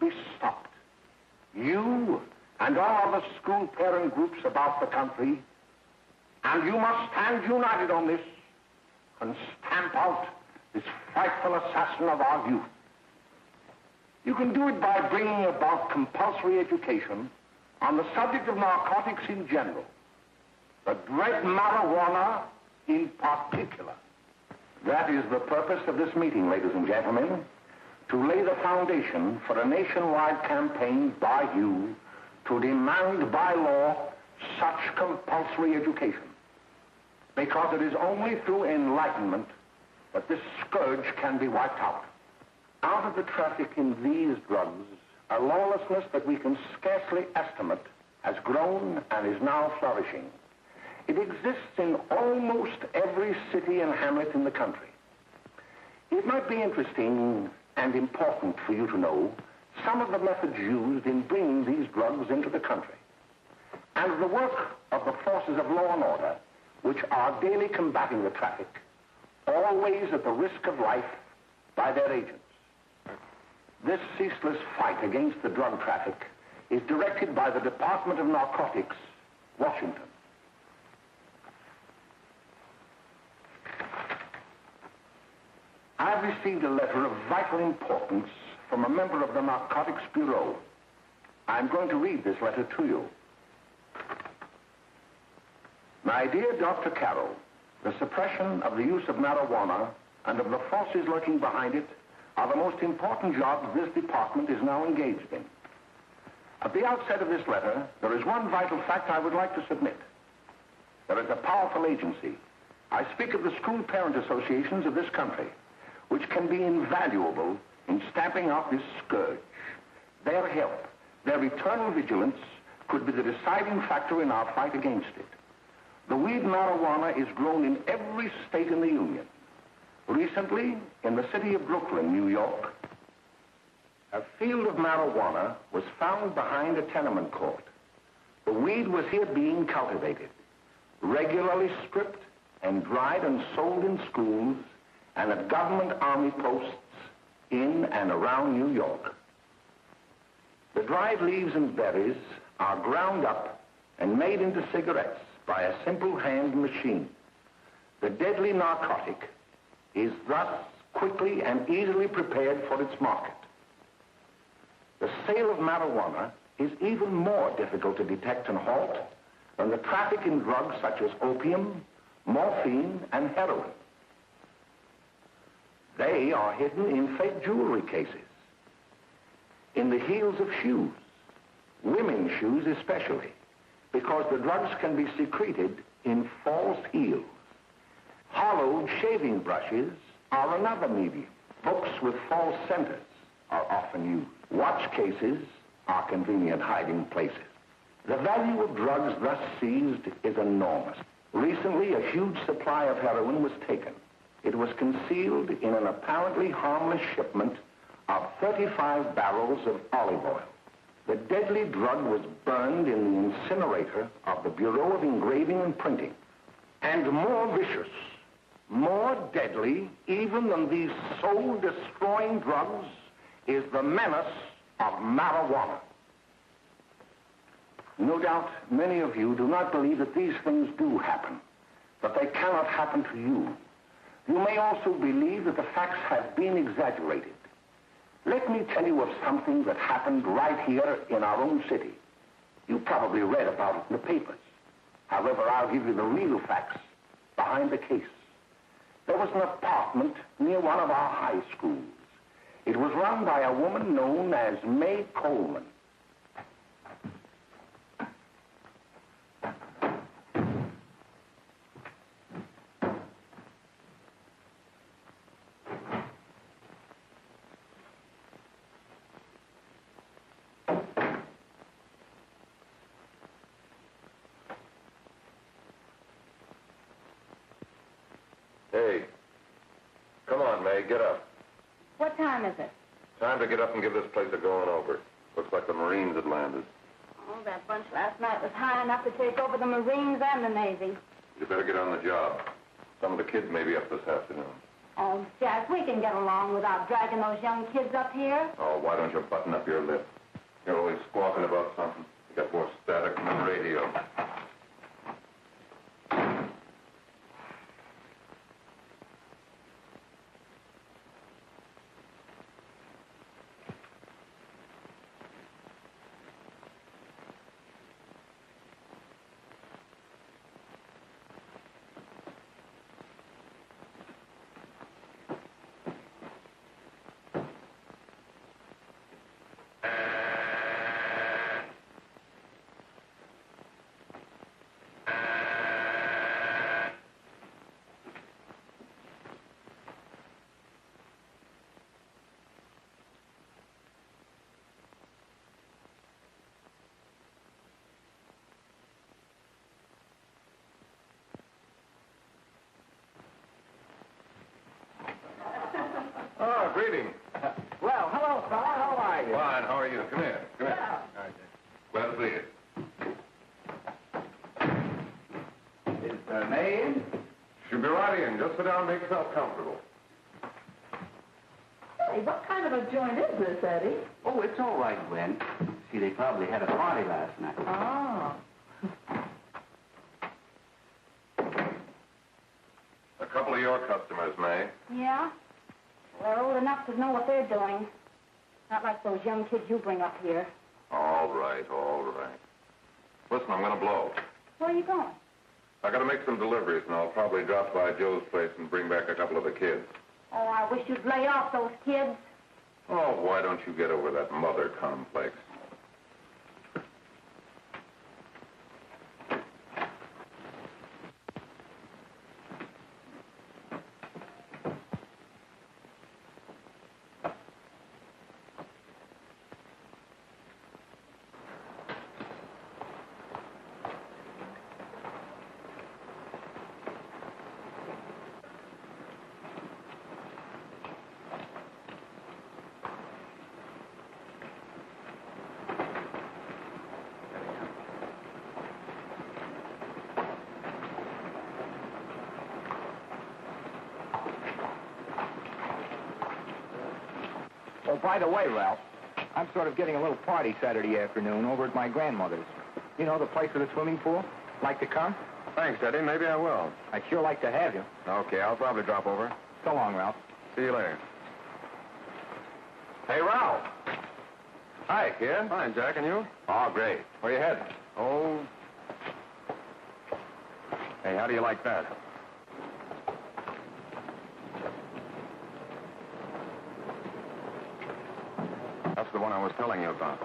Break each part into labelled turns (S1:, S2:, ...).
S1: be stopped. You and all other school parent groups about the country, and you must stand united on this and stamp out this frightful assassin of our youth. You can do it by bringing about compulsory education on the subject of narcotics in general, the dread marijuana in particular. That is the purpose of this meeting, ladies and gentlemen, to lay the foundation for a nationwide campaign by you to demand by law such compulsory education. Because it is only through enlightenment that this scourge can be wiped out. Out of the traffic in these drugs, a lawlessness that we can scarcely estimate has grown and is now flourishing. It exists in almost every city and hamlet in the country. It might be interesting and important for you to know some of the methods used in bringing these drugs into the country, and the work of the forces of law and order, which are daily combating the traffic, always at the risk of life by their agents. This ceaseless fight against the drug traffic is directed by the Department of Narcotics, Washington. I've received a letter of vital importance from a member of the Narcotics Bureau. I'm going to read this letter to you. My dear Dr. Carroll, the suppression of the use of marijuana and of the forces lurking behind it are the most important jobs this department is now engaged in. At the outset of this letter, there is one vital fact I would like to submit. There is a powerful agency. I speak of the school parent associations of this country, which can be invaluable in stamping out this scourge. Their help, their eternal vigilance, could be the deciding factor in our fight against it. The weed marijuana is grown in every state in the Union. Recently, in the city of Brooklyn, New York, a field of marijuana was found behind a tenement court. The weed was here being cultivated, regularly stripped and dried and sold in schools and at government army posts in and around New York. The dried leaves and berries are ground up and made into cigarettes by a simple hand machine. The deadly narcotic is thus quickly and easily prepared for its market. The sale of marijuana is even more difficult to detect and halt than the traffic in drugs such as opium, morphine, and heroin. They are hidden in fake jewelry cases, in the heels of shoes, women's shoes especially, because the drugs can be secreted in false heels. Hollowed shaving brushes are another medium. Books with false centers are often used. Watch cases are convenient hiding places. The value of drugs thus seized is enormous. Recently, a huge supply of heroin was taken. It was concealed in an apparently harmless shipment of 35 barrels of olive oil. The deadly drug was burned in the incinerator of the Bureau of Engraving and Printing. And more vicious, more deadly, even than these soul-destroying drugs, is the menace of marijuana. No doubt many of you do not believe that these things do happen, that they cannot happen to you. You may also believe that the facts have been exaggerated. Let me tell you of something that happened right here in our own city. You probably read about it in the papers. However, I'll give you the real facts behind the case. There was an apartment near one of our high schools. It was run by a woman known as May Coleman.
S2: Hey, come on, May, get up.
S3: What time is it?
S2: Time to get up and give this place a going over. Looks like the Marines had landed.
S3: Oh, that bunch last night was high enough to take over the Marines and the Navy.
S2: You better get on the job. Some of the kids may be up this afternoon.
S3: Oh, Jack, we can get along without dragging those young kids up here.
S2: Oh, why don't you button up your lip? You're always squawking about something. You got more static than the radio. Oh, greetings.
S1: Well, hello, fella. How are you?
S2: Fine, how are you? Come here. Come here.
S1: Yeah.
S2: Glad to see you.
S1: Is May in?
S2: She'll be right in. Just sit down and make yourself comfortable.
S4: Hey, what kind of a joint is this, Eddie?
S5: Oh, it's all right, Gwen. See, they probably had a party last night.
S4: Oh.
S2: A couple of your customers, May.
S3: Yeah? They're old enough to know what they're doing. Not like those young kids you bring up here.
S2: All right, all right. Listen, I'm going to blow.
S3: Where are you going?
S2: I got to make some deliveries, and I'll probably drop by Joe's place and bring back a couple of the kids.
S3: Oh, I wish you'd lay off those kids.
S2: Oh, why don't you get over that mother complex?
S1: Oh, by the way, Ralph, I'm sort of getting a little party Saturday afternoon over at my grandmother's. You know, the place with the swimming pool? Like to come?
S2: Thanks, Eddie. Maybe I will.
S1: I'd sure like to have you.
S2: Okay, I'll probably drop over.
S1: So long, Ralph.
S2: See you later. Hey, Ralph. Hi, kid. Fine, Jack, and you? Oh, great. Where you heading? Oh. Hey, how do you like that? That's the one I was telling you about.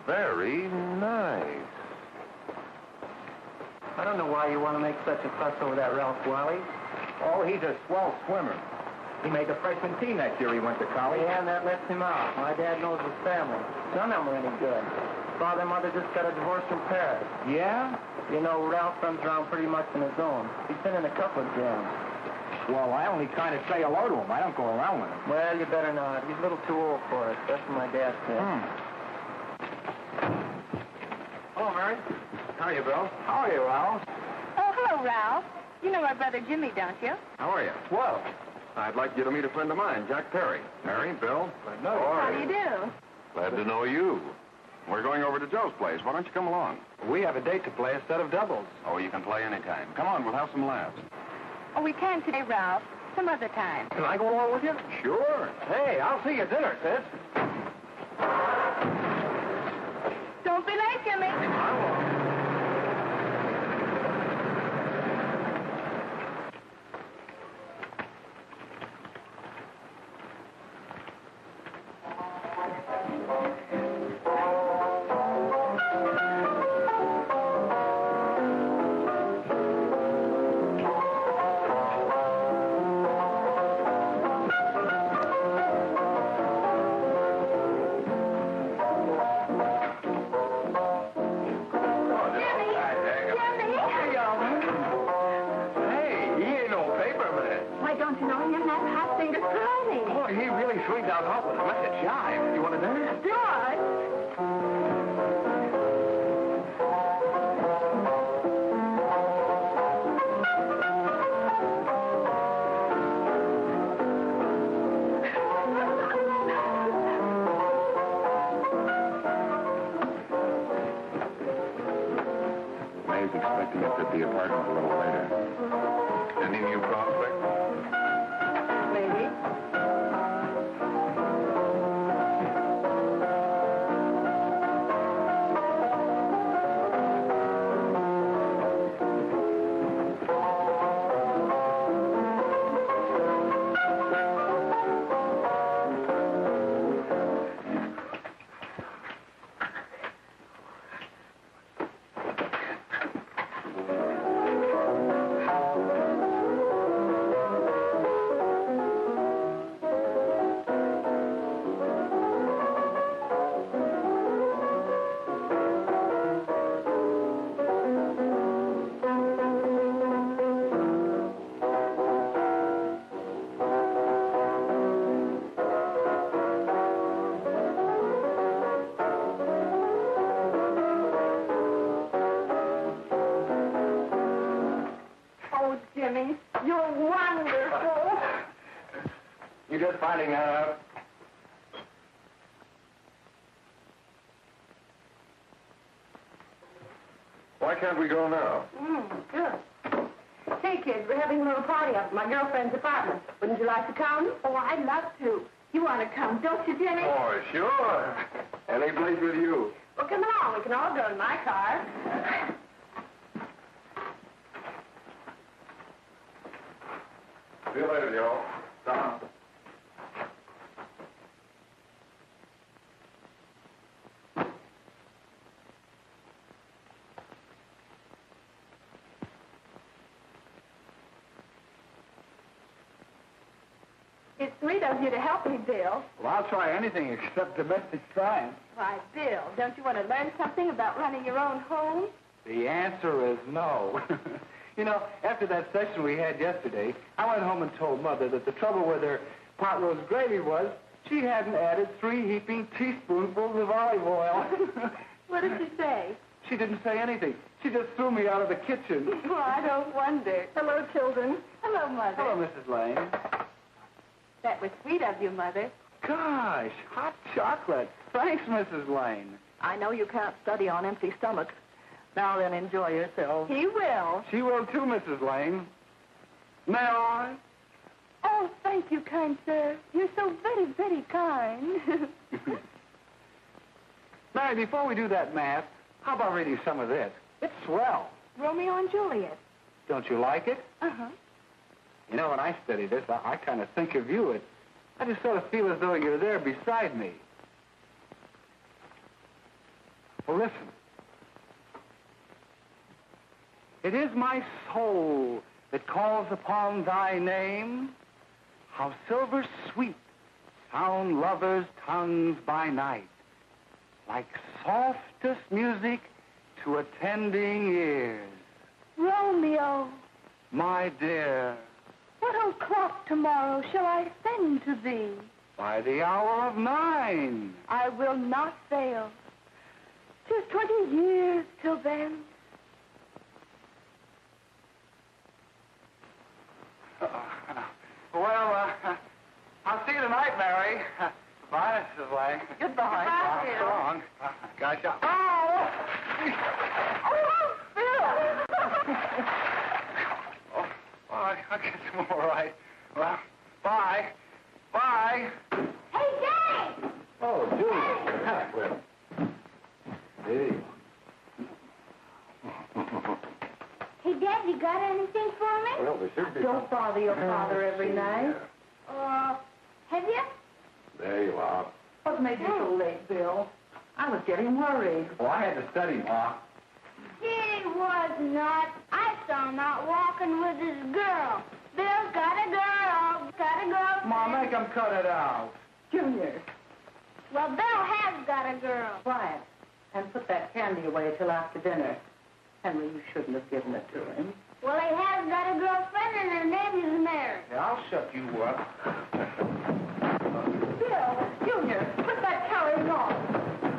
S2: Very nice.
S5: I don't know why you want to make such a fuss over that Ralph Wally.
S1: Oh, he's a swell swimmer. He made the freshman team that year he went to college.
S5: Yeah, and that lets him out. My dad knows his family. None of them are any good. Father and mother just got a divorce from Paris.
S1: Yeah?
S5: You know, Ralph runs around pretty much on his own. He's been in a couple of jams.
S1: Well, I only kind of say hello to him. I don't go around with him.
S5: Well, you better not. He's a little too old for it. That's what my dad said.
S2: Hello, Mary. How are you, Bill?
S1: How are you, Ralph?
S3: Oh, hello, Ralph. You know my brother Jimmy, don't you?
S2: How are you?
S1: Well,
S2: I'd like you to meet a friend of mine, Jack Perry. Mary, Bill.
S1: no.
S3: How do you do?
S2: Glad to know you. We're going over to Joe's place. Why don't you come along?
S1: We have a date to play, a set of doubles.
S2: Oh, you can play anytime. Come on, we'll have some laughs.
S3: Oh, we can't today, Ralph. Some other time.
S1: Can I go along with you?
S2: Sure.
S1: Hey, I'll see you at dinner, sis.
S3: Don't be late, Jimmy.
S2: He's expecting us at the apartment a little later. Any new prospects?
S4: Maybe. Jimmy, you're wonderful.
S2: You just finding that out? Why can't we go now?
S3: Good. Hey, kids, we're having a little party up at my girlfriend's apartment. Wouldn't you like to come?
S4: Oh, I'd love to. You want to come, don't you, Jimmy?
S2: Oh, sure. Any place with you.
S3: Well, come along. We can all go in my car.
S2: See you later, Joe.
S4: It's sweet of you to help me, Bill.
S5: Well, I'll try anything except domestic science.
S4: Why, Bill, don't you want to learn something about running your own home?
S5: The answer is no. You know, after that session we had yesterday, I went home and told Mother that the trouble with her pot roast gravy was she hadn't added 3 heaping teaspoonfuls of olive oil.
S4: What did she say?
S5: She didn't say anything. She just threw me out of the kitchen.
S4: Well, I don't wonder. Hello, children. Hello, Mother.
S5: Hello, Mrs. Lane.
S4: That was sweet of you, Mother.
S5: Gosh, hot chocolate. Thanks, Mrs. Lane.
S6: I know you can't study on empty stomachs. Now then, enjoy yourself.
S4: He will.
S5: She will too, Mrs. Lane. May I?
S4: Oh, thank you, kind sir. You're so very, very kind.
S5: Mary, before we do that math, how about reading some of this? It's swell.
S4: Romeo and Juliet.
S5: Don't you like it?
S4: Uh-huh.
S5: You know, when I study this, I kind of think of you. I just sort of feel as though you're there beside me. Well, listen. It is my soul that calls upon thy name. How silver sweet sound lovers' tongues by night, like softest music to attending ears.
S4: Romeo,
S5: My dear,
S4: what o'clock tomorrow shall I send to thee?
S5: by the hour of 9.
S4: I will not fail. 'Tis 20 years till then.
S5: I'll see you tonight, Mary. Bye, Mrs. Lang.
S6: Goodbye.
S4: Goodbye,
S5: So
S4: Bill.
S5: long. Gotcha. Oh!
S4: Oh, Bill!
S5: Oh, I'll get some more right. Well, bye. Bye.
S3: Hey, Jay!
S2: Oh, Julie. Well. Hey.
S3: Hey, Dad, you got anything for me?
S2: Well, there should be.
S6: Don't bother your father every night.
S3: Have you?
S2: There you are.
S6: What made you so late, Bill? I was getting worried.
S5: Well, I had to study, Ma.
S3: He was not. I saw him out walking with his girl. Bill's got a girl. Got a girl.
S5: Ma, make him cut it out.
S6: Junior,
S3: Well, Bill has got a girl.
S6: quiet. And put that candy away till after dinner. Henry, you shouldn't have given it to him.
S3: Well, he has got a girlfriend, and her name is Mary.
S5: Yeah, I'll shut you up.
S4: Bill, Junior, put that carrying on.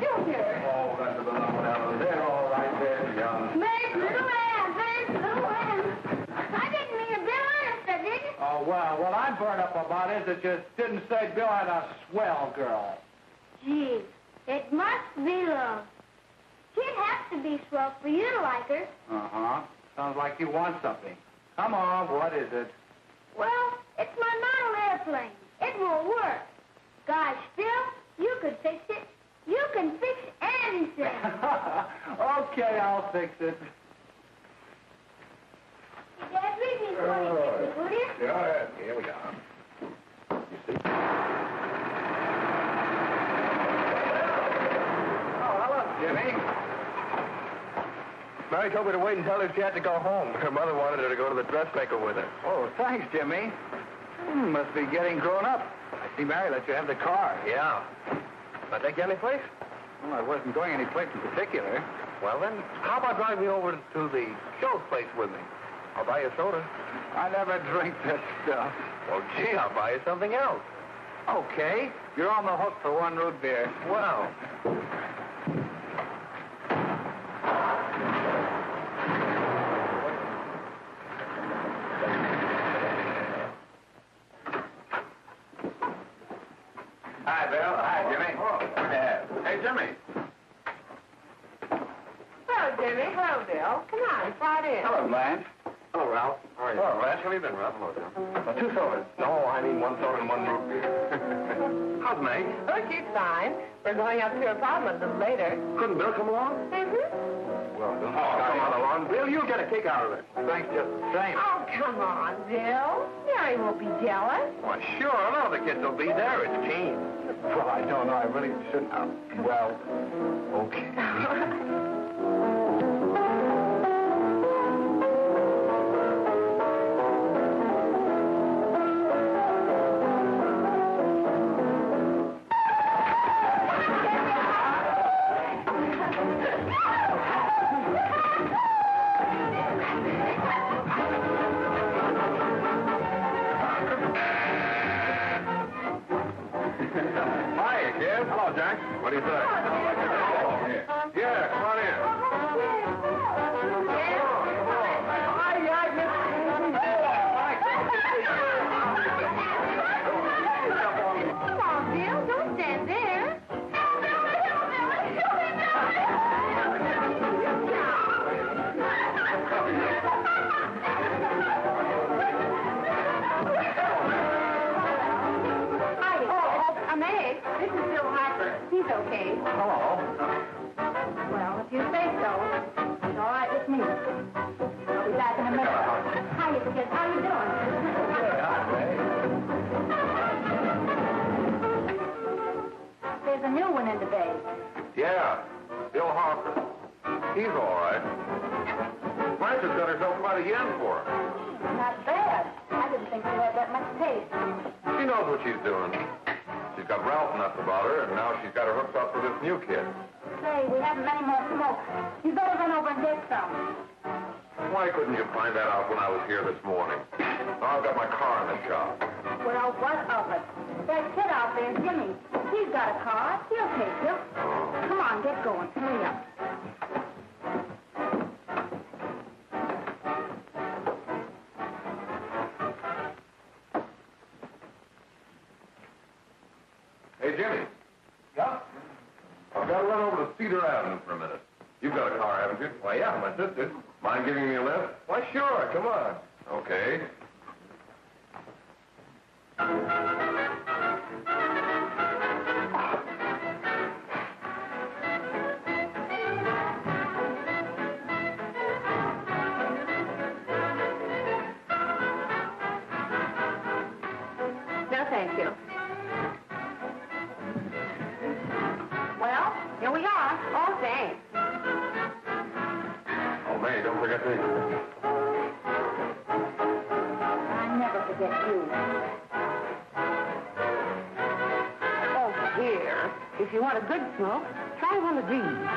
S4: Junior!
S2: Oh, that's a little down there, all right there, young.
S3: Mary's little Ann. Mary's little Ann. I didn't mean to Bill honest, I didn't.
S5: Oh, well, what I'm burned up about is it just didn't say Bill had a swell girl.
S3: Gee, it must be love. She'd have to it'd be swell for you to like her.
S5: Uh-huh. Sounds like you want something. Come on, what is it?
S3: Well, it's my model airplane. It won't work. Gosh, Phil, you could fix it. You can fix anything.
S5: Okay, I'll fix it.
S3: Dad, read me 26, will you?
S2: Yeah, here we go. You see?
S5: Oh, hello, Jimmy.
S2: Mary told me to wait and tell her she had to go home. Her mother wanted her to go to the dressmaker with her.
S5: Oh, thanks, Jimmy. Must be getting grown up. I see Mary let you have the car.
S2: Yeah. Can I take you any place?
S5: Well, I wasn't going any place in particular.
S2: Well, then, how about driving me over to the show's place with me? I'll buy you a soda.
S5: I never drink that stuff.
S2: Well, gee, I'll buy you something else.
S5: Okay. You're on the hook for one root beer.
S2: Well.
S5: Hi, Bill. Hi, Jimmy.
S2: Hey, Jimmy.
S6: Hello, Jimmy. Hello, Bill. Come on, slide in.
S5: Hello, Blanche.
S2: Hello, Ralph. How are you? Hello, Ralph. How have you been, Ralph? Hello, Bill. 2 sodas. No, I mean 1 soda and 1 root beer. How's May?
S6: Oh, she's fine. We're going up to her apartment a little later.
S2: Couldn't Bill come along?
S6: Mm-hmm.
S5: Well, don't
S2: Come on along. Bill, you'll get a kick out of it.
S5: Thanks just the same.
S6: Oh, come on, Bill. Mary won't be jealous.
S2: Why, sure. None of the kids will be there. It's Gene.
S5: Well, I don't know. I really shouldn't have. Well, okay.
S2: Hi, kid. Hello, Jack. What do you say? Yeah, come on in.
S3: Come on, Bill, don't stand there. Meg, this is Bill Harper. He's okay.
S5: Hello.
S3: Well, if you say so, it's all right with me. I'll be back in a minute. Hiya, kid. How you doing? There's a new one in the bay.
S2: Yeah, Bill Harper. He's all right. Blanche has got herself quite a yen for him.
S3: Not bad. I didn't think she had that much taste.
S2: She knows what she's doing. She's got Ralph nuts about her, and now she's got her hooks up for this new kid.
S3: Say, we haven't many more smoke. You better run over and get some.
S2: Why couldn't you find that out when I was here this morning? Now I've got my car in the shop.
S3: Well, what of it? That kid out there, Jimmy, he's got a car. He'll take you. Come on, get going. Hurry up.
S2: Hey, Jimmy.
S5: Yeah?
S2: I've got to run over to Cedar Avenue for a minute. You've got a car, haven't you? Why, yeah, my sister. Mind giving me a lift? Why, sure. Come on. Okay.
S6: No, thank you. Well, here we are. Oh, thanks.
S2: Oh, May, don't forget me.
S3: I never forget you.
S6: Oh, dear. If you want a good smoke, try one of these.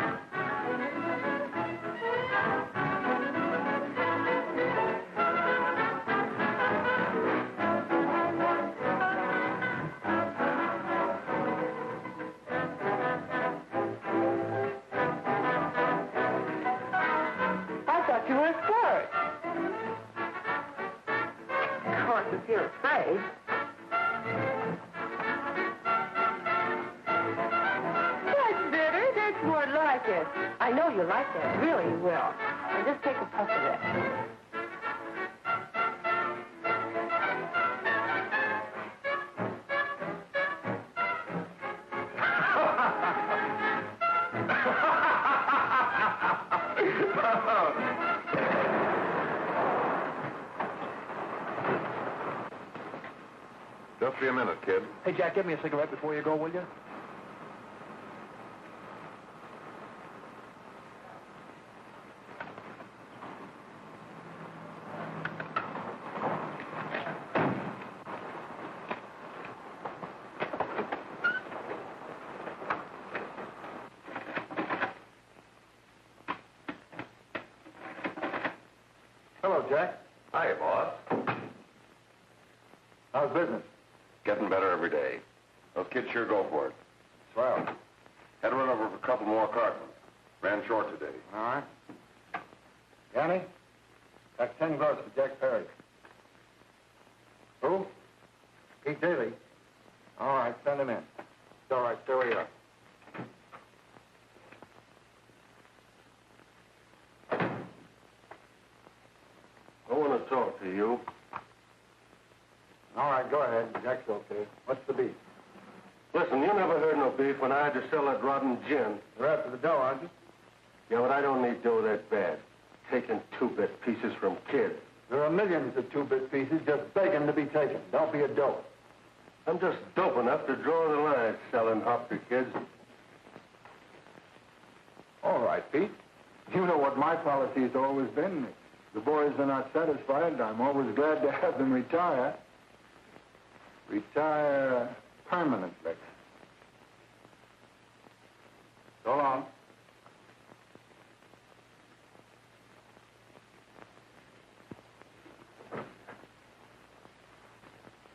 S6: I thought you were a flirt. Of course, if you're afraid. That's better. That's more like it. I know you like that. Really, you will. Now just take a puff of that.
S2: Just be a minute, kid.
S5: Hey, Jack, give me a cigarette before you go, will you? Hello, Jack.
S2: Hi, boss.
S5: How's business?
S2: Getting better every day. Those kids sure go for it.
S5: Swell.
S2: Had to run over for a couple more cartons. Ran short today.
S5: All right. Yanni, that's 10 gross for Jack Perry. Who? Pete Daly. All right, send him in. It's all right, stay where you are.
S1: I want to talk to you.
S5: All right, go ahead. Jack's okay. What's the beef?
S1: Listen, you never heard no beef when I had to sell that rotten gin.
S5: You're after the dough, aren't you?
S1: Yeah, but I don't need dough that bad. Taking two-bit pieces from kids.
S5: There are millions of two-bit pieces just begging to be taken. Don't be a dope.
S1: I'm just dope enough to draw the line selling hop to kids.
S5: All right, Pete. You know what my policy has always been. If the boys are not satisfied, I'm always glad to have them retire. Retire permanently. So long.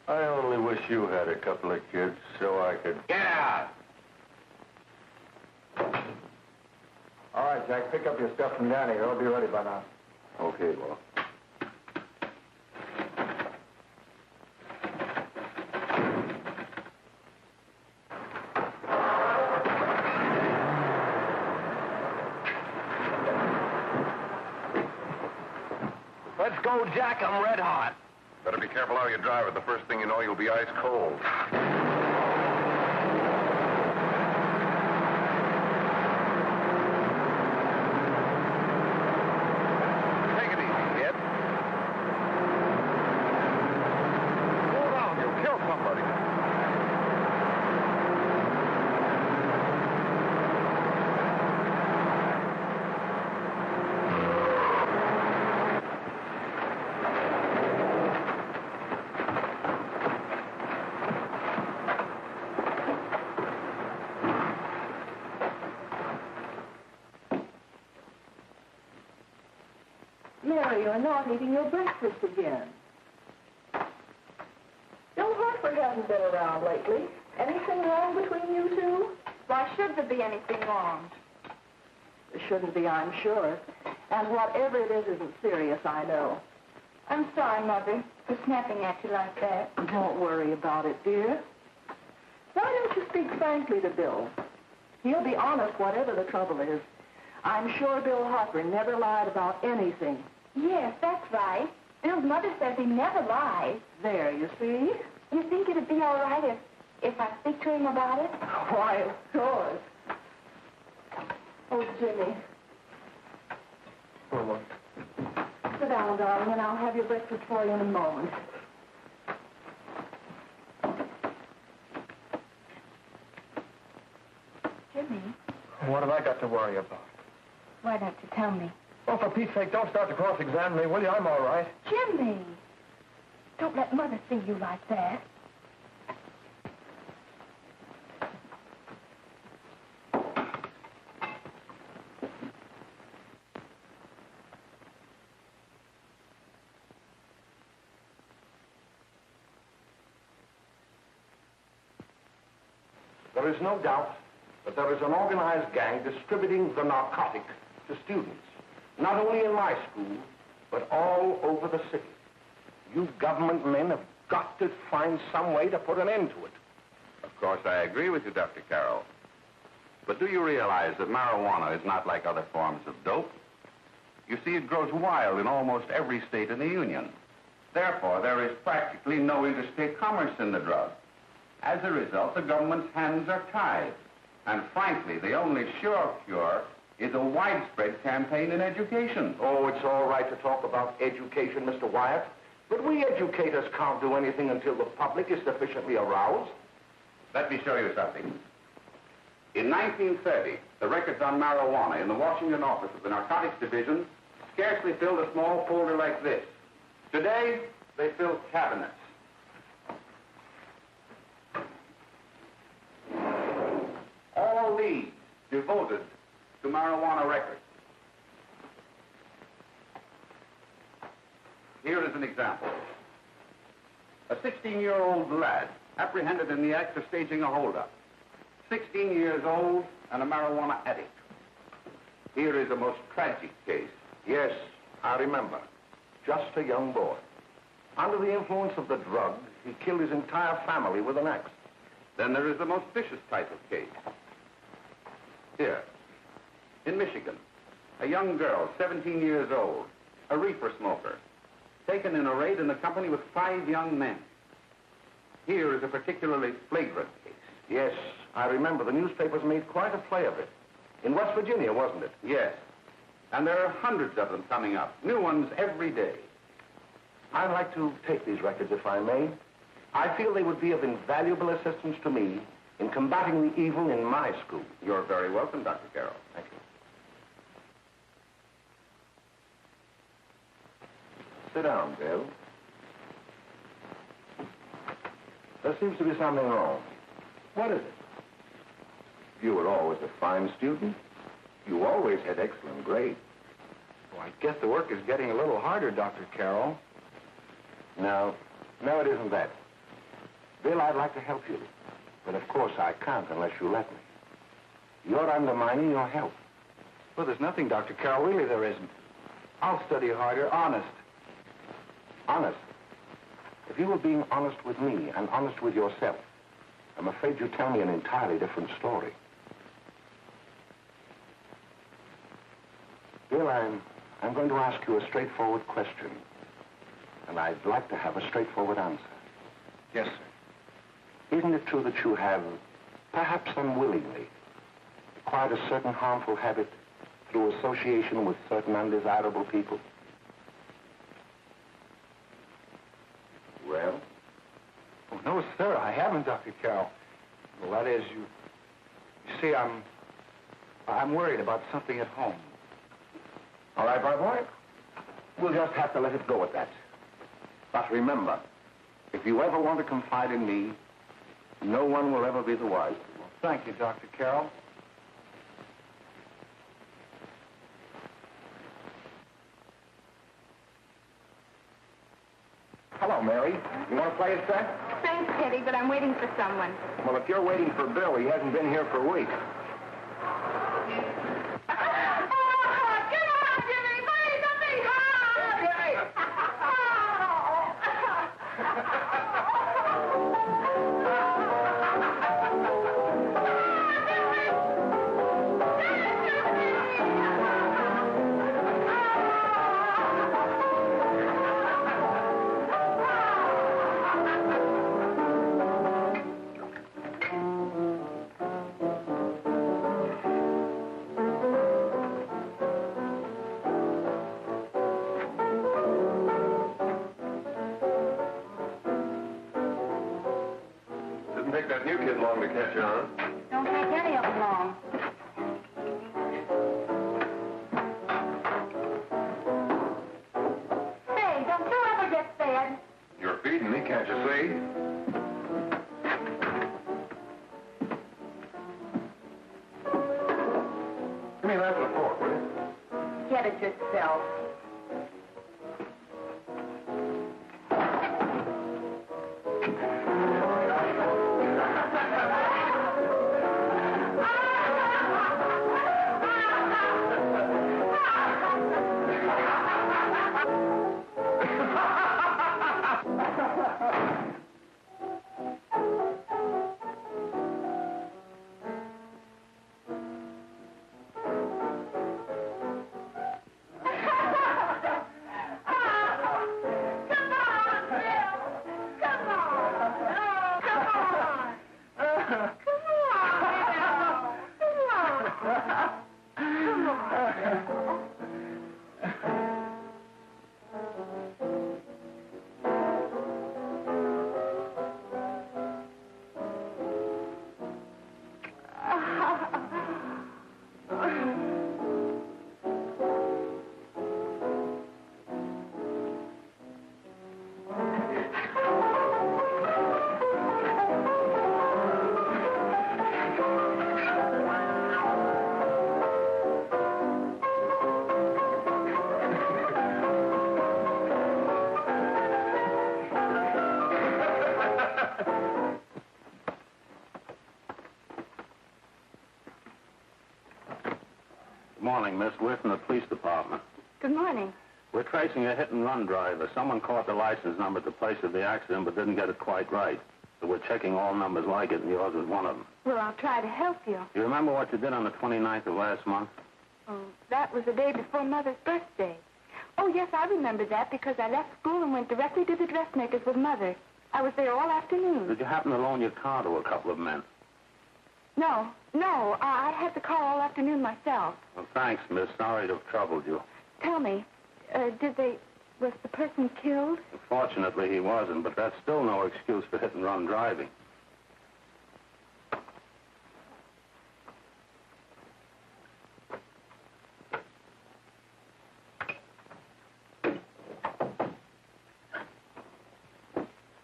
S1: I only wish you had a couple of kids so I could...
S2: Get out!
S5: All right, Jack, pick up your stuff from Danny. It'll be ready by now.
S1: Okay, well.
S5: Let's go, Jack. I'm red hot.
S2: Better be careful how you drive it. The first thing you know, you'll be ice cold. Take it easy, kid. Slow down. You'll kill somebody.
S6: Mary, you're not eating your breakfast again. Bill Harper hasn't been around lately. Anything wrong between you two?
S4: Why should there be anything wrong?
S6: There shouldn't be, I'm sure. And whatever it is isn't serious, I know.
S4: I'm sorry, Mother, for snapping at you like that.
S6: Don't worry about it, dear. Why don't you speak frankly to Bill? He'll be honest whatever the trouble is. I'm sure Bill Harper never lied about anything.
S4: Yes, that's right. Bill's mother says he never lies.
S6: There, you see?
S4: You think it'd be all right if I speak to him about it?
S6: Why, of course. Oh, Jimmy.
S5: For what?
S6: Sit down, darling, and I'll have your breakfast for you in a moment.
S4: Jimmy,
S5: What have I got to worry about?
S4: why don't you tell me?
S5: Oh, for Pete's sake, don't start to cross-examine me, will you? I'm all right.
S4: Jimmy! Don't let Mother see you like that.
S1: There is no doubt that there is an organized gang distributing the narcotic to students, not only in my school, but all over the city. You government men have got to find some way to put an end to it.
S2: Of course, I agree with you, Dr. Carroll.
S7: But do you realize that marijuana is not like other forms of dope? You see, it grows wild in almost every state in the Union. Therefore, there is practically no interstate commerce in the drug. As a result, the government's hands are tied. And frankly, the only sure cure is a widespread campaign in education.
S1: Oh, it's all right to talk about education, Mr. Wyatt. But we educators can't do anything until the public is sufficiently aroused.
S7: Let me show you something. In 1930, the records on marijuana in the Washington office of the Narcotics Division scarcely filled a small folder like this. Today, they fill cabinets. All these devoted to marijuana records. Here is an example. A 16-year-old lad apprehended in the act of staging a holdup. 16 years old and a marijuana addict. Here is a most tragic case.
S1: Yes, I remember. Just a young boy. Under the influence of the drug, he killed his entire family with an axe.
S7: Then there is the most vicious type of case. Here, in Michigan, a young girl, 17 years old, a reefer smoker, taken in a raid in the company with 5 young men. Here is a particularly flagrant case.
S1: Yes, I remember. The newspapers made quite a play of it. In West Virginia, wasn't it?
S7: Yes. And there are hundreds of them coming up, new ones every day.
S1: I'd like to take these records, if I may. I feel they would be of invaluable assistance to me in combating the evil in my school.
S7: You're very welcome, Dr. Carroll.
S1: Thank you. Sit down, Bill. There seems to be something wrong. What is it? You were always a fine student. You always had excellent grades.
S5: Well, I guess the work is getting a little harder, Dr. Carroll.
S1: No, it isn't that. Bill, I'd like to help you. But of course I can't unless you let me. You're undermining your health.
S5: Well, there's nothing, Dr. Carroll. Really, there isn't. I'll study harder, honest.
S1: Honest? If you were being honest with me and honest with yourself, I'm afraid you'd tell me an entirely different story. Bill, I'm going to ask you a straightforward question. And I'd like to have a straightforward answer.
S5: Yes, sir.
S1: Isn't it true that you have, perhaps unwillingly, acquired a certain harmful habit through association with certain undesirable people? Well?
S5: Oh, no, sir, I haven't, Dr. Carroll. Well, that is, you see, I'm worried about something at home.
S1: All right, my boy. We'll just have to let it go at that. But remember, if you ever want to confide in me, no one will ever be the wiser.
S5: Well, thank you, Dr. Carroll.
S1: Hello, Mary. You want to play a set?
S4: Thanks, Teddy, but I'm waiting for someone.
S1: Well, if you're waiting for Bill, he hasn't been here for weeks.
S2: Didn't take that new kid long to catch on.
S4: Don't take any of them long. Hey, don't you ever get fed?
S2: You're feeding me, can't you see? Give me that with a fork, will you?
S4: Get it yourself.
S8: Good morning, miss. We're from the police department.
S4: Good morning.
S8: We're tracing a hit-and-run driver. Someone caught the license number at the place of the accident but didn't get it quite right. So we're checking all numbers like it, and yours is one of them.
S4: Well, I'll try to help you.
S8: You remember what you did on the 29th of last month?
S4: Oh, that was the day before Mother's birthday. Oh, yes, I remember that because I left school and went directly to the dressmaker's with Mother. I was there all afternoon.
S8: Did you happen to loan your car to a couple of men?
S4: No, I had the car all afternoon myself.
S8: Well, thanks, miss. Sorry to have troubled you.
S4: Tell me, was the person killed?
S8: Fortunately, he wasn't, but that's still no excuse for hit-and-run driving.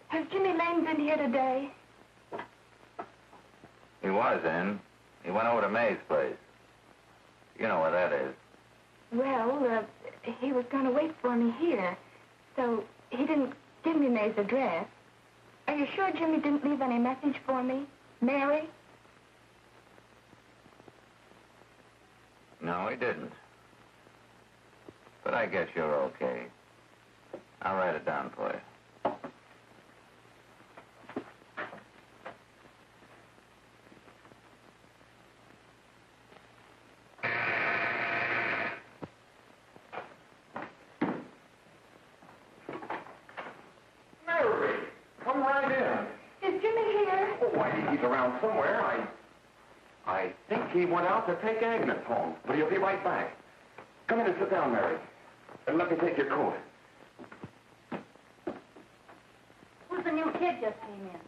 S4: Has Jimmy Lane been here today?
S9: He was in. He went over to May's place. You know where that is.
S4: Well, he was going to wait for me here, so he didn't give me May's address. Are you sure Jimmy didn't leave any message for me? Mary?
S9: No, he didn't. But I guess you're okay. I'll write it down for you.
S2: Come right in.
S4: Is Jimmy here?
S2: Oh, why, he's around somewhere. I think he went out to take Agnes home, but he'll be right back. Come in and sit down, Mary. And let me take your coat.
S3: Who's the new kid just came in?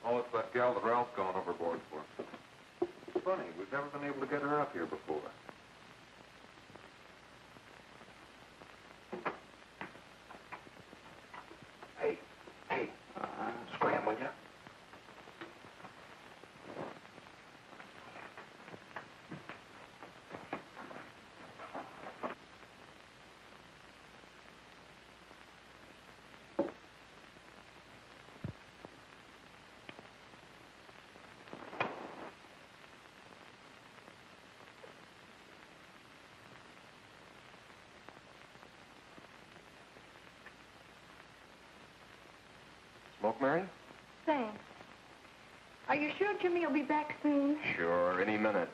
S2: Oh, it's that gal that Ralph's gone overboard for. It's funny, we've never been able to get her up here before. Hey, scram, will you? Smoke, Mary?
S4: Thanks. Are you sure Jimmy will be back soon?
S2: Sure, any minute.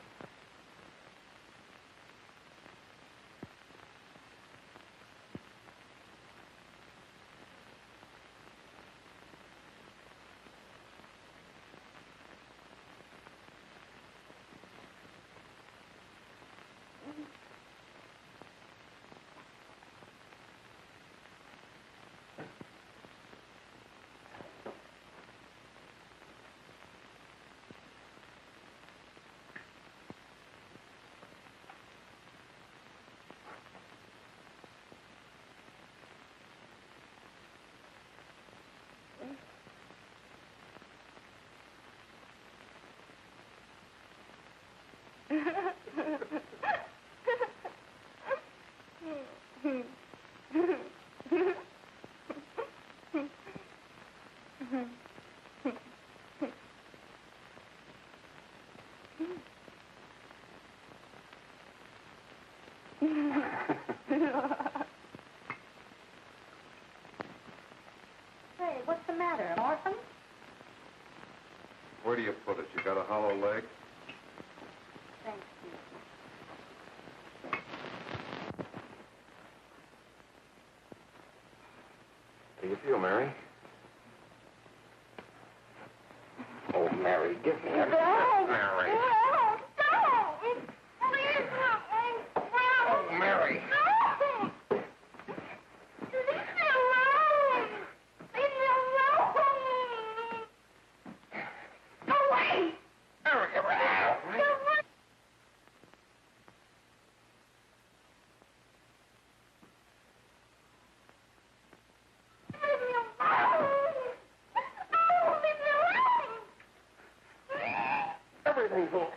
S4: Hey, what's the matter? An orphan?
S2: Where do you put it? You got a hollow leg?
S4: Thanks, Steve.
S2: How do you feel, Mary? Oh, Mary, give me that. Mary. Oh, Mary. Everything's all...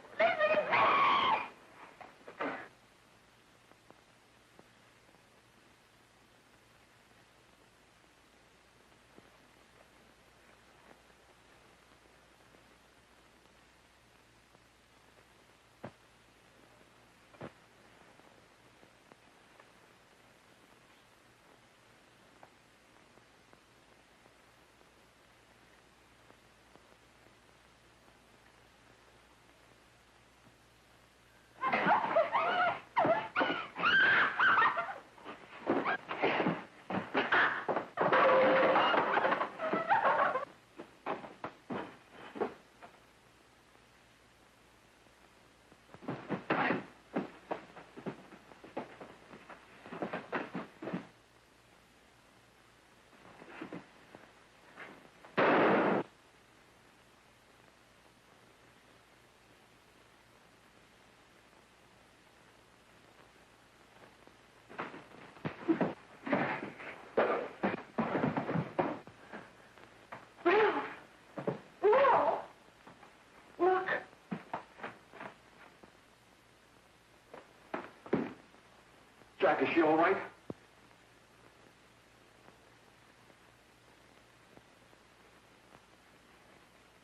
S2: Jack, is she all right?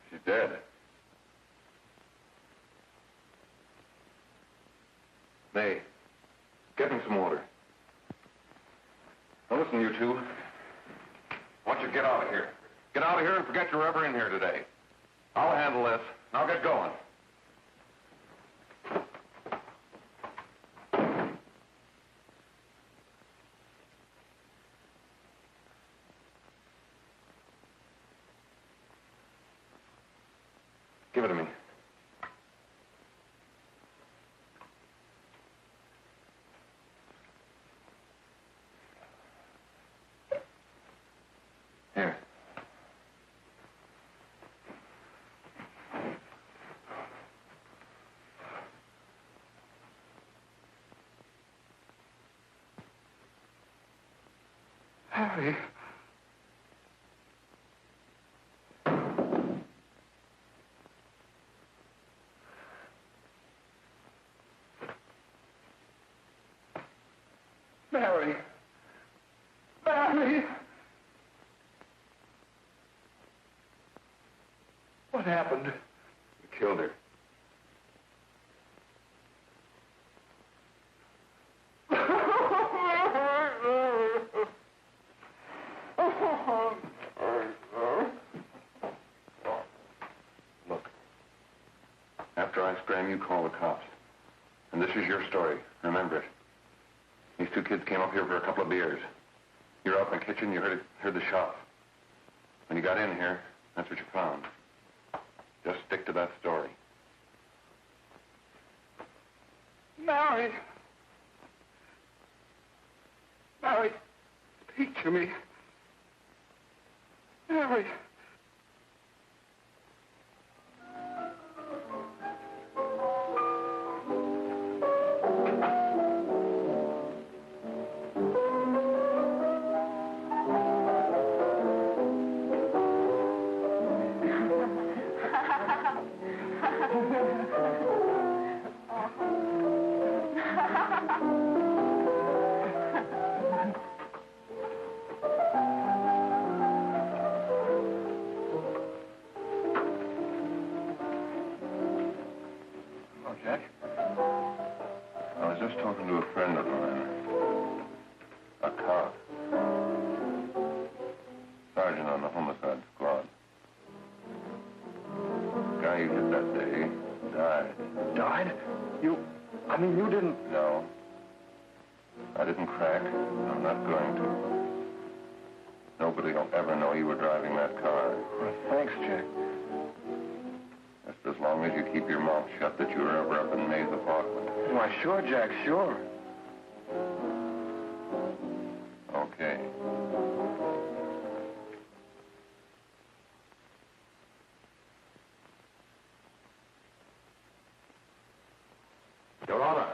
S2: She's dead. May, get me some water. Now listen, you two. I want you to get out of here. Get out of here and forget you're ever in here today. I'll handle this. Now get going. Give it to me. Here.
S1: Harry. Mary. Mary. What happened?
S2: You killed her. Look, after I scram, you call the cops. And this is your story. Remember it. These two kids came up here for a couple of beers. You were out in the kitchen, you heard the shots. When you got in here, that's what you found. Just stick to that story.
S1: Mary. Mary, speak to me. Mary.
S2: Jack? I was just talking to a friend of mine. A cop. Sergeant on the homicide squad. The guy you hit that day died.
S1: Died? You didn't...
S2: No. I didn't crack. I'm not going to. Nobody will ever know you were driving that car.
S1: Well, thanks, Jack.
S2: Just as long as you keep your mouth shut that you were ever up in May's apartment.
S1: Why, sure, Jack, sure.
S2: Okay.
S10: Your Honor,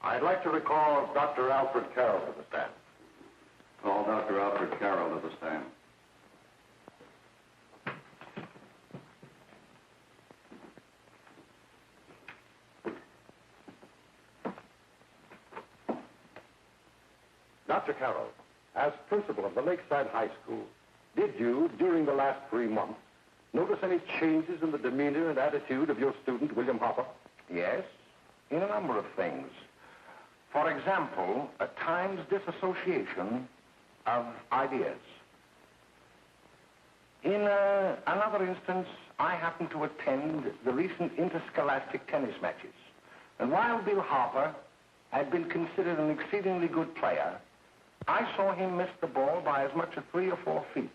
S10: I'd like to recall Dr. Alfred Carroll to the stand.
S7: Call Dr. Alfred Carroll to the stand.
S10: Dr. Carroll, as principal of the Lakeside High School, did you, during the last 3 months, notice any changes in the demeanor and attitude of your student, William Hopper?
S1: Yes, in a number of things. For example, at times disassociation of ideas. In another instance, I happened to attend the recent interscholastic tennis matches. And while Bill Harper had been considered an exceedingly good player, I saw him miss the ball by as much as 3 or 4 feet.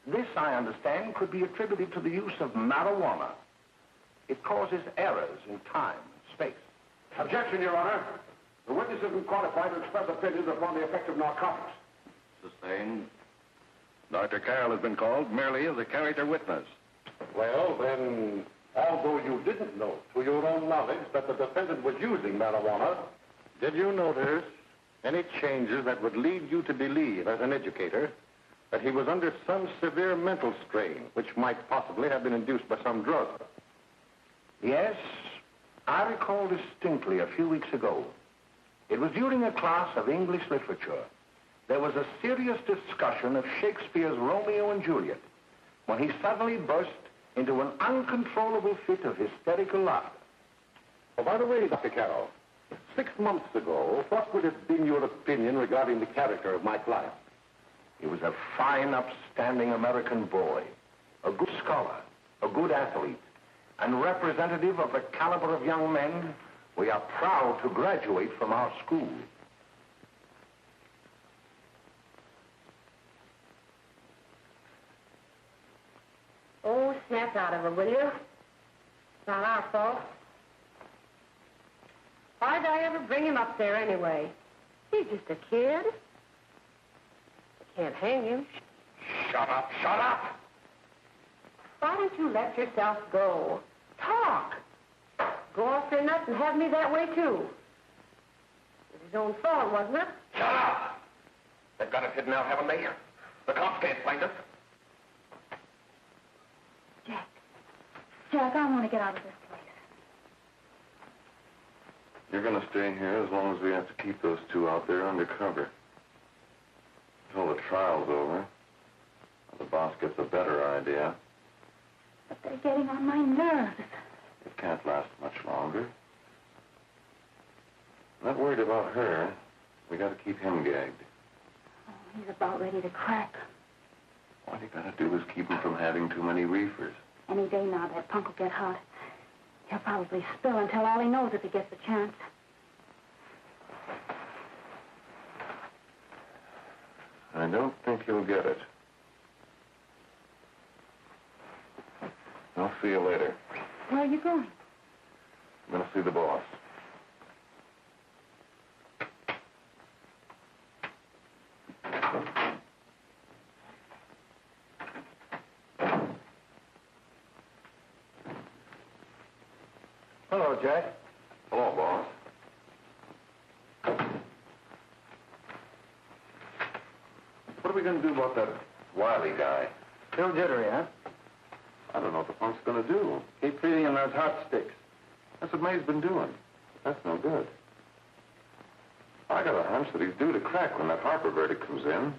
S1: This, I understand, could be attributed to the use of marijuana. It causes errors in time and space.
S10: Objection, Your Honor. The witness isn't qualified to express opinions upon the effect of narcotics.
S7: Sustained.
S2: Dr. Carroll has been called merely as a character witness.
S10: Well, then, although you didn't know to your own knowledge that the defendant was using marijuana, did you notice any changes that would lead you to believe, as an educator, that he was under some severe mental strain, which might possibly have been induced by some drug?
S1: Yes, I recall distinctly a few weeks ago. It was during a class of English literature. There was a serious discussion of Shakespeare's Romeo and Juliet when he suddenly burst into an uncontrollable fit of hysterical laughter.
S10: Oh, by the way, Dr. Carroll, 6 months ago, what would have been your opinion regarding the character of my client?
S1: He was a fine, upstanding American boy, a good scholar, a good athlete, and representative of the caliber of young men we are proud to graduate from our school.
S11: Oh, snap out of it, will you? It's not our fault. Why'd I ever bring him up there anyway? He's just a kid. I can't hang him.
S1: Shut up, shut up!
S11: Why don't you let yourself go? Talk. Go off your nuts and have me that way, too. It was his own fault, wasn't it?
S1: Shut up! They've got us hidden out, haven't they? The cops can't find us.
S4: Jack, I want to get out of this place.
S2: You're going to stay here as long as we have to keep those two out there undercover. Until the trial's over. Or the boss gets a better idea.
S4: But they're getting on my nerves.
S2: It can't last much longer. Not worried about her. We got to keep him gagged.
S4: Oh, he's about ready to crack.
S2: All you got to do is keep him from having too many reefers.
S4: Any day now, that punk will get hot. He'll probably spill and tell all he knows if he gets the chance.
S2: I don't think he'll get it. I'll see you later.
S4: Where are you going?
S2: I'm going to see the boss.
S5: Hello, Jack.
S2: Hello, boss. What are we going to do about that Wiley guy?
S5: Still jittery, huh?
S2: I don't know what the punk's going to do.
S5: Keep feeding him those hot sticks.
S2: That's what May's been doing. That's no good. I got a hunch that he's due to crack when that Harper verdict comes in.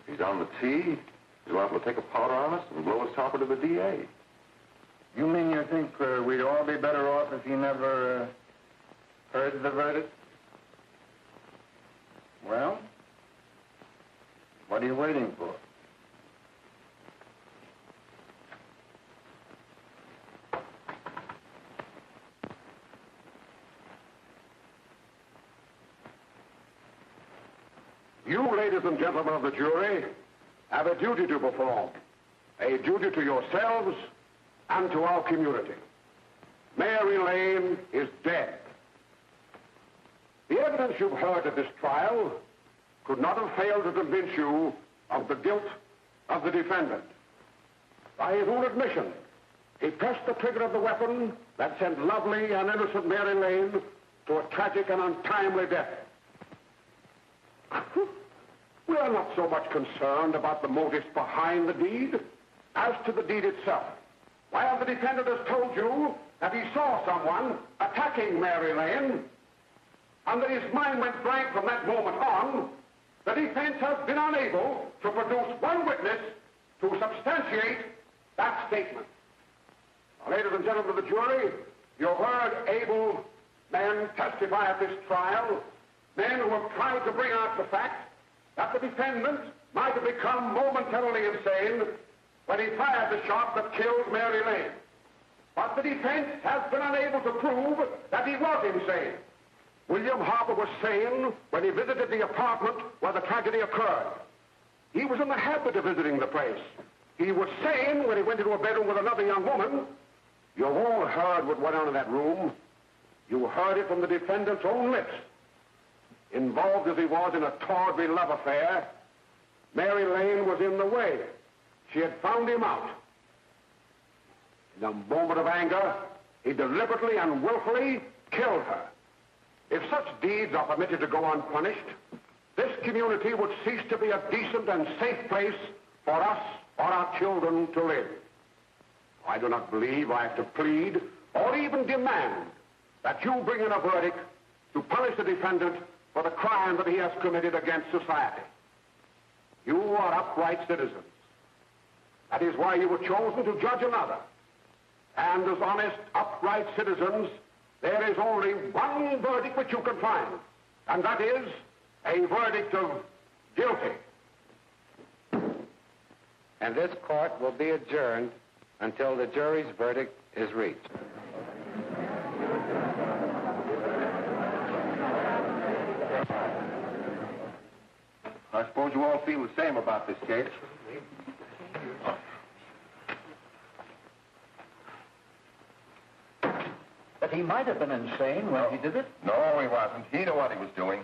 S2: He's on the tee. He's liable to take a powder on us and blow his topper to the DA.
S5: You mean you think we'd all be better off if he never heard the verdict? Well, what are you waiting for?
S10: You, ladies and gentlemen of the jury, have a duty to perform. A duty to yourselves and to our community. Mary Lane is dead. The evidence you've heard at this trial could not have failed to convince you of the guilt of the defendant. By his own admission, he pressed the trigger of the weapon that sent lovely and innocent Mary Lane to a tragic and untimely death. We are not so much concerned about the motives behind the deed as to the deed itself. While the defendant has told you that he saw someone attacking Mary Lane, and that his mind went blank from that moment on, the defense has been unable to produce one witness to substantiate that statement. Now, ladies and gentlemen of the jury, you've heard able men testify at this trial, men who have tried to bring out the fact that the defendant might have become momentarily insane when he fired the shot that killed Mary Lane. But the defense has been unable to prove that he was insane. William Harper was sane when he visited the apartment where the tragedy occurred. He was in the habit of visiting the place. He was sane when he went into a bedroom with another young woman. You've all heard what went on in that room. You heard it from the defendant's own lips. Involved as he was in a tawdry love affair, Mary Lane was in the way. She had found him out. In a moment of anger, he deliberately and willfully killed her. If such deeds are permitted to go unpunished, this community would cease to be a decent and safe place for us or our children to live. I do not believe I have to plead or even demand that you bring in a verdict
S1: to punish the defendant for the crime that he has committed against society. You are upright citizens. That is why you were chosen to judge another. And as honest, upright citizens, there is only one verdict which you can find, and that is a verdict of guilty.
S12: And this court will be adjourned until the jury's verdict is reached.
S2: I suppose you all feel the same about this case.
S13: But he might have been insane when he did it.
S2: No, he wasn't. He knew what he was doing.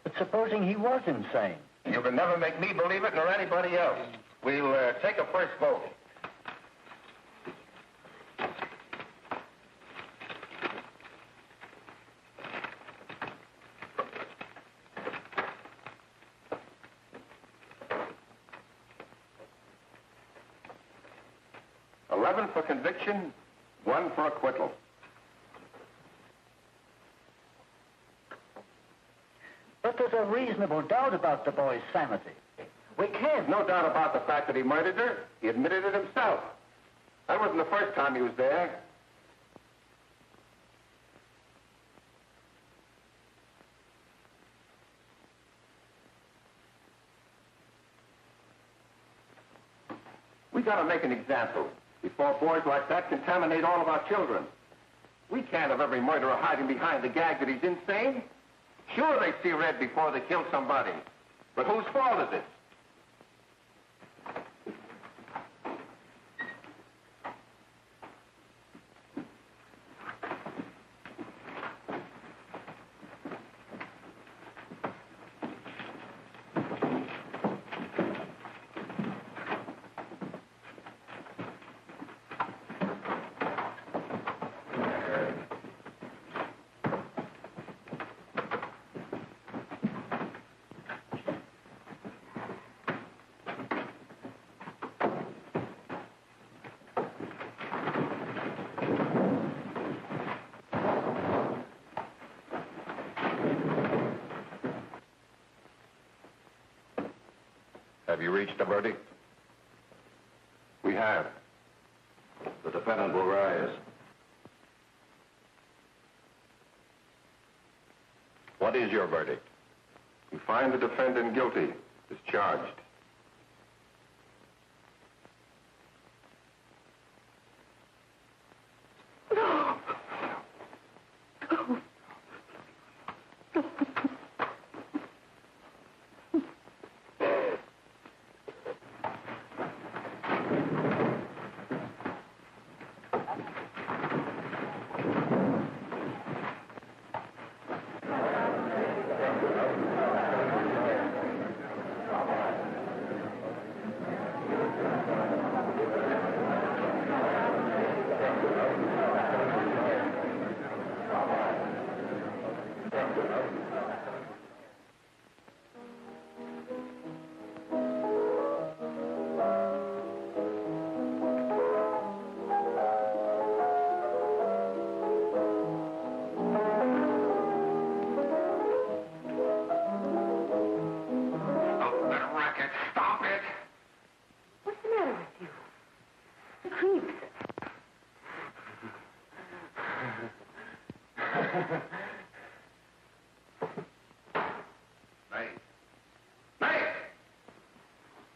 S13: But supposing he was insane?
S2: You can never make me believe it, nor anybody else. We'll take a first vote. For conviction, 1 for acquittal.
S13: But there's a reasonable doubt about the boy's sanity. We can't.
S2: No doubt about the fact that he murdered her. He admitted it himself. That wasn't the first time he was there. We gotta make an example before boys like that contaminate all of our children. We can't have every murderer hiding behind the gag that he's insane. Sure, they see red before they kill somebody. But whose fault is it? Have you reached a verdict? We have.
S7: The defendant will rise.
S2: What is your verdict? We find the defendant guilty, as charged.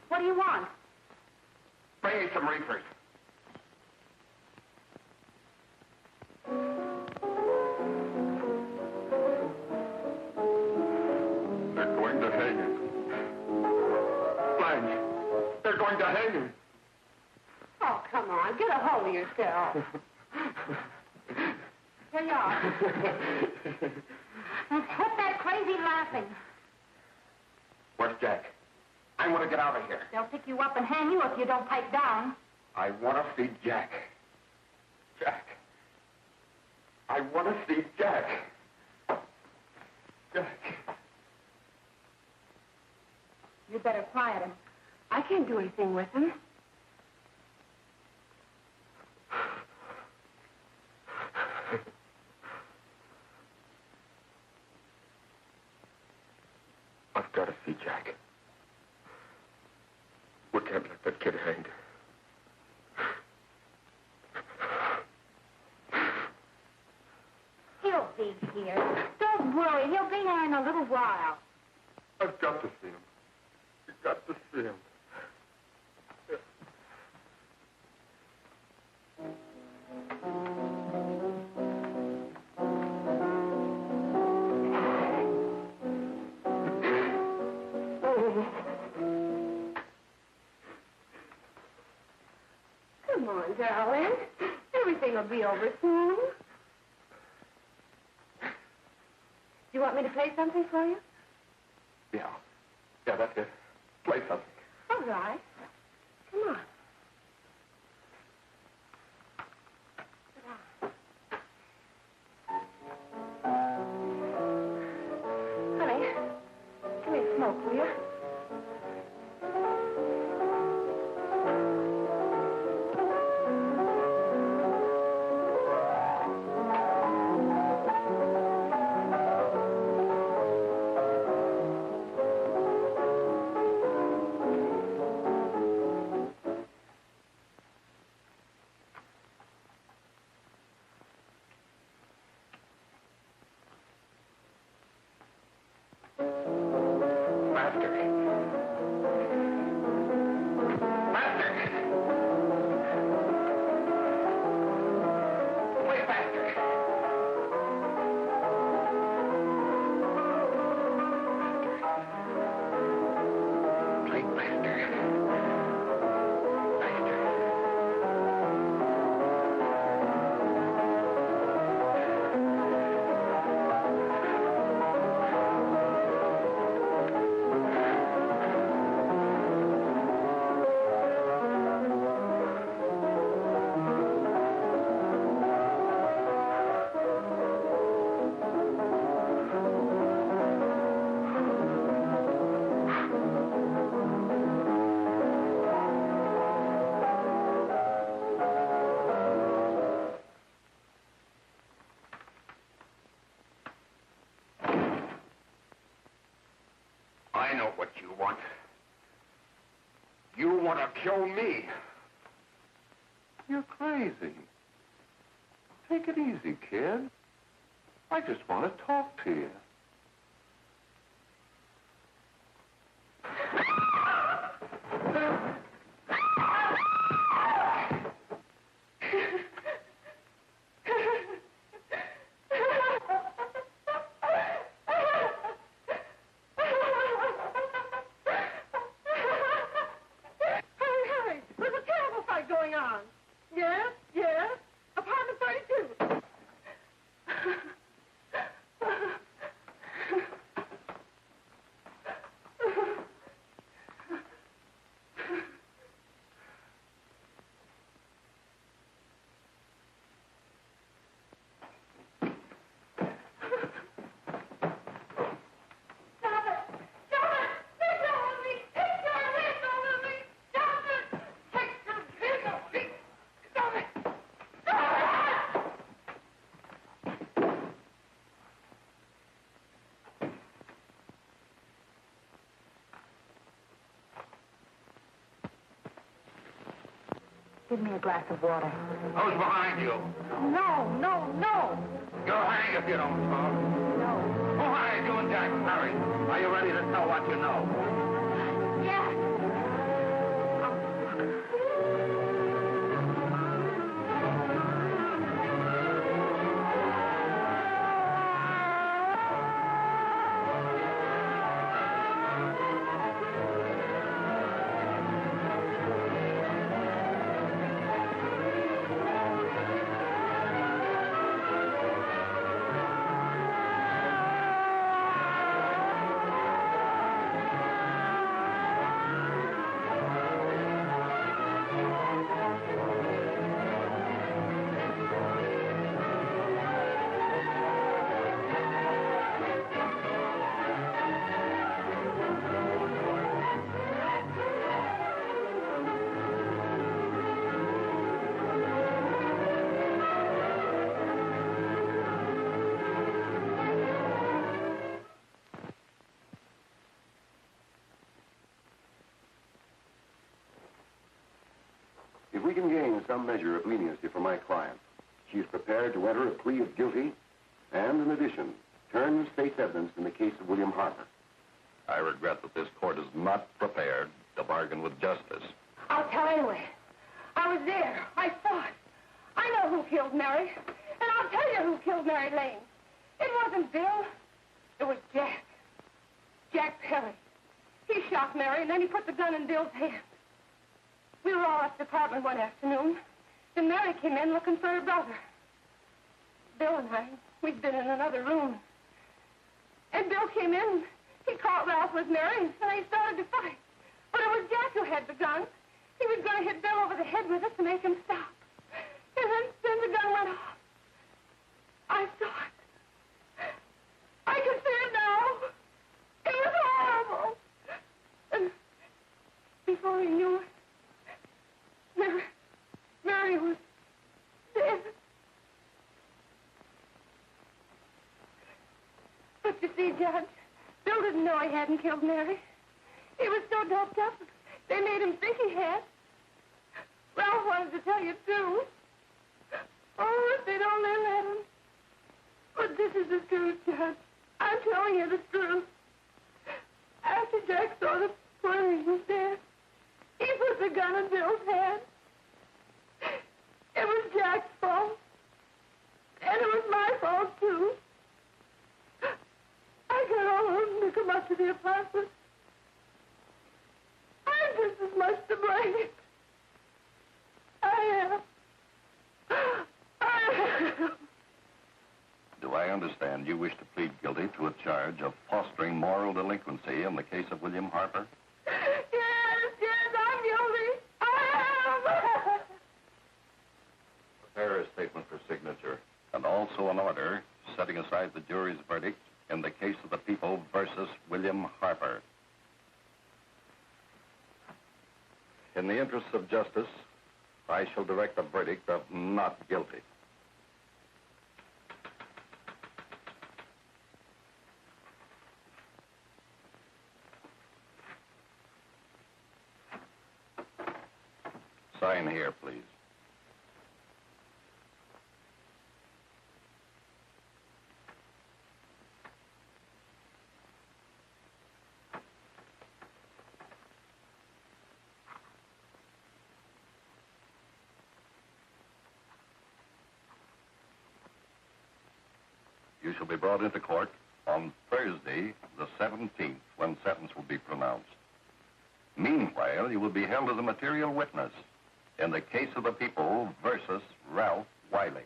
S11: What do you want?
S2: Bring me some reefers. They're going to hang him. Blanche, they're going to hang him.
S11: Oh, come on. Get a hold of yourself. Here you are. Now, quit that crazy laughing.
S2: Where's Jack? I want to get out of here.
S11: They'll pick you up and hang you if you don't pipe down.
S2: I want to see Jack. Jack. I want to see Jack. Jack.
S11: You better quiet him. I can't do anything with him.
S14: gotta see Jack. We can't let that kid hang.
S11: He'll be here. Don't worry. He'll be here in a little while.
S14: I've got to see him. You've got to see him.
S11: Come on, darling. Everything will be over soon. Do you want me to play something for you?
S14: Yeah, that's it. Play something.
S11: All right. Come on. Honey, give me a smoke, will you?
S1: I know what you want. You want to kill me.
S14: You're crazy. Take it easy, kid. I just want to talk to you.
S6: Give me a glass of water.
S1: Who's behind you?
S6: No, no, no.
S1: You'll hang if you don't talk.
S6: No.
S1: Who hired you and Jack? Hurry. Are you ready to tell what you know?
S6: Yes.
S15: we can gain some measure of leniency for my client, she is prepared to enter a plea of guilty and, in addition, turn the state's evidence in the case of William Harper.
S16: I regret that this court is not prepared to bargain with justice.
S11: I'll tell anyway. I was there. I saw it. I know who killed Mary. And I'll tell you who killed Mary Lane. It wasn't Bill. It was Jack. Jack Perry. He shot Mary, and then he put the gun in Bill's hand. We were all at the apartment one afternoon. Then Mary came in looking for her brother. Bill and I, we'd been in another room. And Bill came in. He caught Ralph with Mary, and they started to fight. But it was Jack who had the gun. He was going to hit Bill over the head with it to make him stop. And then the gun went off. I saw it. I can see it now. It was horrible. And before he knew it, Mary was dead. But you see, Judge, Bill didn't know he hadn't killed Mary. He was so doped up, they made him think he had. Ralph wanted to tell you, too. Oh, if they'd only let him. But this is the truth, Judge. I'm telling you the truth. After Jack saw the poor he was dead, he put the gun in Bill's hand. It was Jack's fault. And it was my fault, too. I got all of them to come up to the apartment. I'm just as much to blame. I am.
S16: Do I understand you wish to plead guilty to a charge of fostering moral delinquency in the case of William Harper?
S11: Yes, I'm guilty. I am.
S16: Prepare a statement for signature, and also an order setting aside the jury's verdict in the case of the people versus William Harper. In the interests of justice, I shall direct a verdict of not guilty. Sign here, please. You shall be brought into court on Thursday, the 17th, when sentence will be pronounced. Meanwhile, you will be held as a material witness in the case of the people versus Ralph Wiley.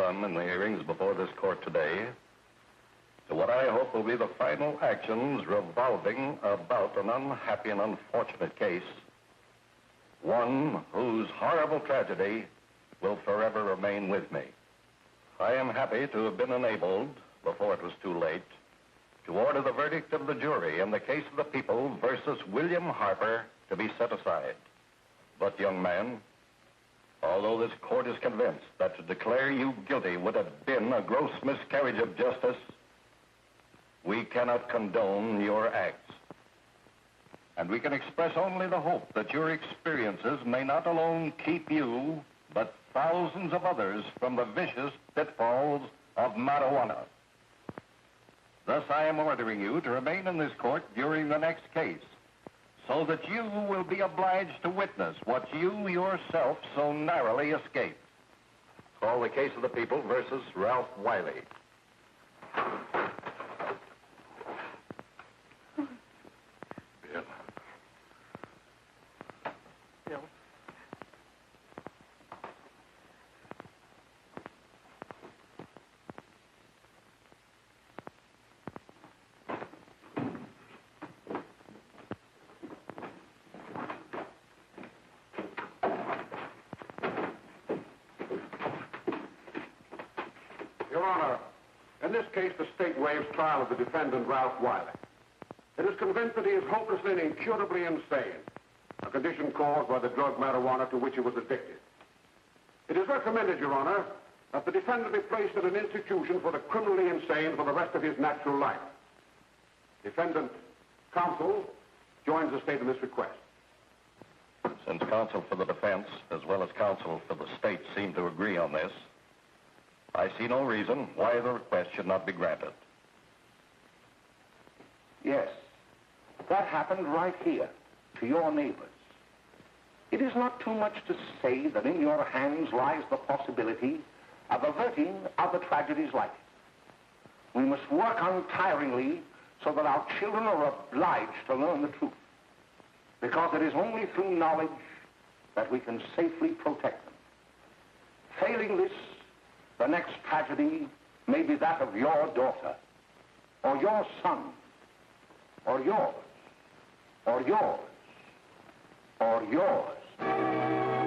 S16: In the hearings before this court today to what I hope will be the final actions revolving about an unhappy and unfortunate case, one whose horrible tragedy will forever remain with me. I am happy to have been enabled, before it was too late, to order the verdict of the jury in the case of the people versus William Harper to be set aside. But, young man, although this court is convinced that to declare you guilty would have been a gross miscarriage of justice, we cannot condone your acts. And we can express only the hope that your experiences may not alone keep you, but thousands of others from the vicious pitfalls of marijuana. Thus, I am ordering you to remain in this court during the next case, so that you will be obliged to witness what you yourself so narrowly escaped.
S14: Call the case of the people versus Ralph Wiley. Bill.
S6: Bill.
S10: Your Honor, in this case, the state waives trial of the defendant, Ralph Wiley. It is convinced that he is hopelessly and incurably insane, a condition caused by the drug marijuana to which he was addicted. It is recommended, Your Honor, that the defendant be placed in an institution for the criminally insane for the rest of his natural life. Defendant, counsel, joins the state in this request.
S16: Since counsel for the defense, as well as counsel for the state, seem to agree on this, I see no reason why the request should not be granted.
S1: Yes, that happened right here, to your neighbors. It is not too much to say that in your hands lies the possibility of averting other tragedies like it. We must work untiringly so that our children are obliged to learn the truth, because it is only through knowledge that we can safely protect them. Failing this, the next tragedy may be that of your daughter, or your son, or yours, or yours, or yours.